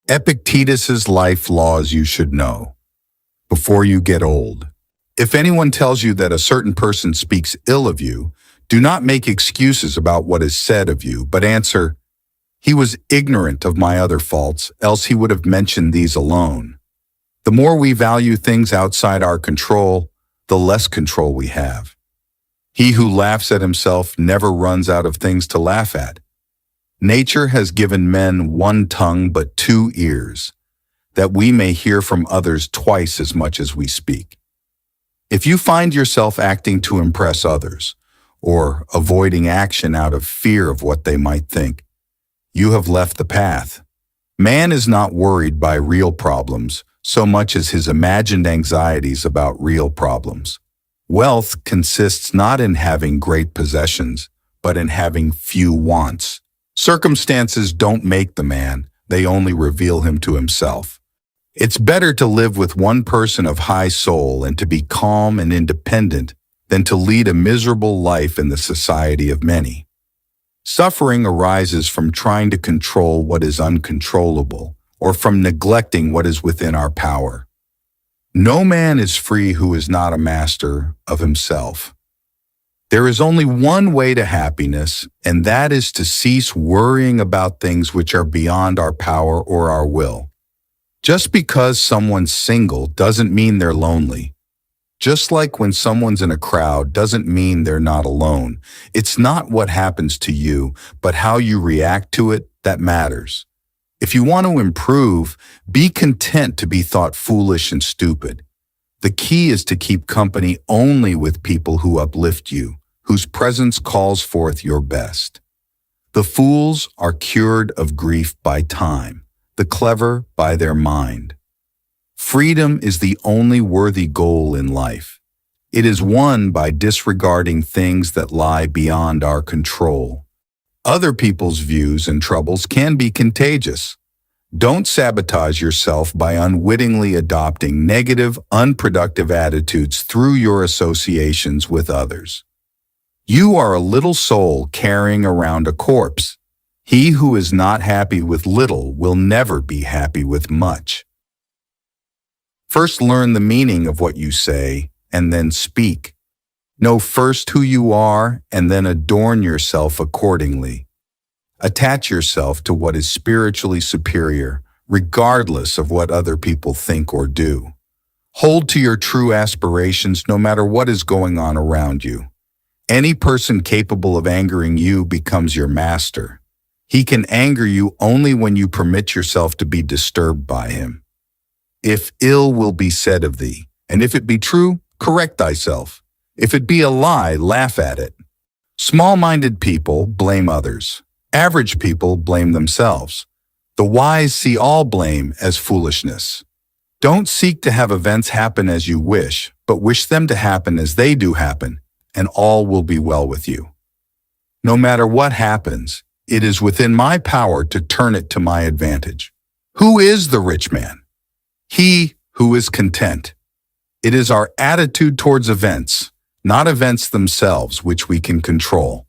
Epictetus's life laws you should know before you get old. If anyone tells you that a certain person speaks ill of you, do not make excuses about what is said of you, but answer, "He was ignorant of my other faults, else he would have mentioned these alone." The more we value things outside our control, the less control we have. He who laughs at himself never runs out of things to laugh at. Nature has given men one tongue but two ears, that we may hear from others twice as much as we speak. If you find yourself acting to impress others, or avoiding action out of fear of what they might think, you have left the path. Man is not worried by real problems so much as his imagined anxieties about real problems. Wealth consists not in having great possessions, but in having few wants. Circumstances don't make the man, they only reveal him to himself. It's better to live with one person of high soul and to be calm and independent than to lead a miserable life in the society of many. Suffering arises from trying to control what is uncontrollable or from neglecting what is within our power. No man is free who is not a master of himself. There is only one way to happiness, and that is to cease worrying about things which are beyond our power or our will. Just because someone's single doesn't mean they're lonely. Just like when someone's in a crowd doesn't mean they're not alone. It's not what happens to you, but how you react to it that matters. If you want to improve, be content to be thought foolish and stupid. The key is to keep company only with people who uplift you, whose presence calls forth your best. The fools are cured of grief by time, the clever by their mind. Freedom is the only worthy goal in life. It is won by disregarding things that lie beyond our control. Other people's views and troubles can be contagious. Don't sabotage yourself by unwittingly adopting negative, unproductive attitudes through your associations with others. You are a little soul carrying around a corpse. He who is not happy with little will never be happy with much. First learn the meaning of what you say, and then speak. Know first who you are, and then adorn yourself accordingly. Attach yourself to what is spiritually superior, regardless of what other people think or do. Hold to your true aspirations no matter what is going on around you. Any person capable of angering you becomes your master. He can anger you only when you permit yourself to be disturbed by him. If ill will be said of thee, and if it be true, correct thyself. If it be a lie, laugh at it. Small-minded people blame others. Average people blame themselves. The wise see all blame as foolishness. Don't seek to have events happen as you wish, but wish them to happen as they do happen, and all will be well with you. No matter what happens, it is within my power to turn it to my advantage. Who is the rich man? He who is content. It is our attitude towards events, not events themselves, which we can control.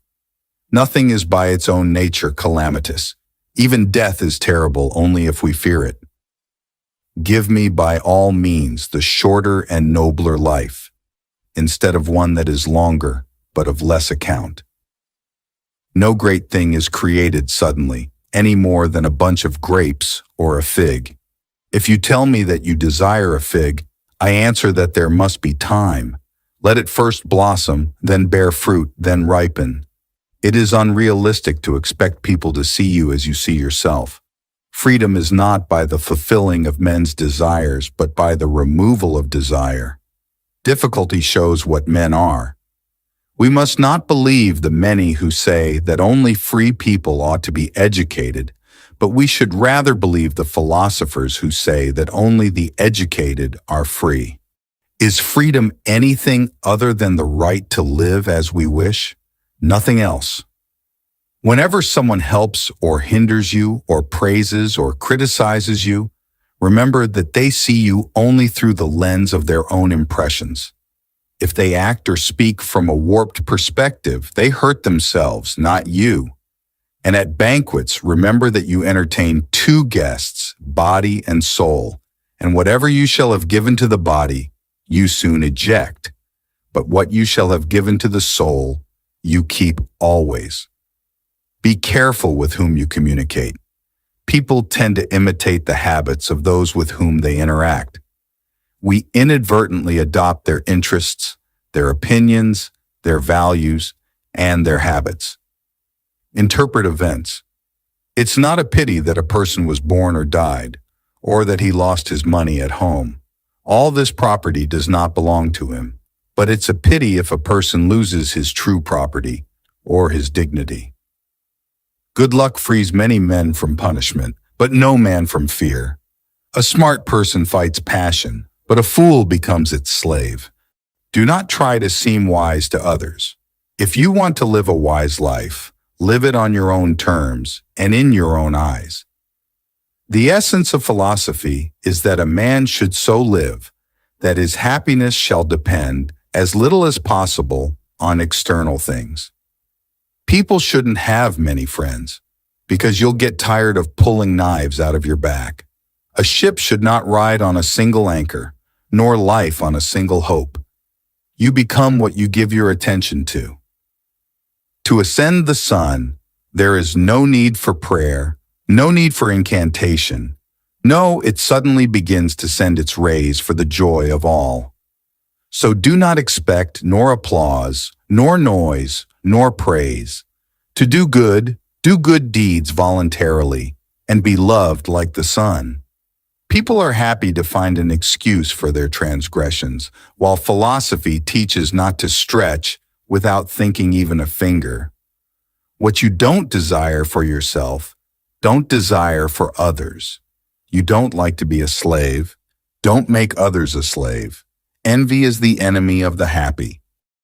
Nothing is by its own nature calamitous. Even death is terrible only if we fear it. Give me by all means the shorter and nobler life, instead of one that is longer, but of less account. No great thing is created suddenly, any more than a bunch of grapes or a fig. If you tell me that you desire a fig, I answer that there must be time. Let it first blossom, then bear fruit, then ripen. It is unrealistic to expect people to see you as you see yourself. Freedom is not by the fulfilling of men's desires, but by the removal of desire. Difficulty shows what men are. We must not believe the many who say that only free people ought to be educated, but we should rather believe the philosophers who say that only the educated are free. Is freedom anything other than the right to live as we wish? Nothing else. Whenever someone helps or hinders you or praises or criticizes you, remember that they see you only through the lens of their own impressions. If they act or speak from a warped perspective, they hurt themselves, not you. And at banquets, remember that you entertain two guests body, and soul, and whatever you shall have given to the body, you soon eject. But what you shall have given to the soul, you keep always. Be careful with whom you communicate. People tend to imitate the habits of those with whom they interact. We inadvertently adopt their interests, their opinions, their values, and their habits. Interpret events. It's not a pity that a person was born or died, or that he lost his money at home. All this property does not belong to him, but it's a pity if a person loses his true property or his dignity. Good luck frees many men from punishment, but no man from fear. A smart person fights passion, but a fool becomes its slave. Do not try to seem wise to others. If you want to live a wise life, live it on your own terms and in your own eyes. The essence of philosophy is that a man should so live that his happiness shall depend as little as possible on external things. People shouldn't have many friends, because you'll get tired of pulling knives out of your back. A ship should not ride on a single anchor, nor life on a single hope. You become what you give your attention to. To ascend the sun, there is no need for prayer, no need for incantation. No, it suddenly begins to send its rays for the joy of all. So do not expect nor applause, nor noise, nor praise. To do good deeds voluntarily, and be loved like the sun. People are happy to find an excuse for their transgressions, while philosophy teaches not to stretch without thinking even a finger. What you don't desire for yourself, don't desire for others. You don't like to be a slave. Don't make others a slave. Envy is the enemy of the happy.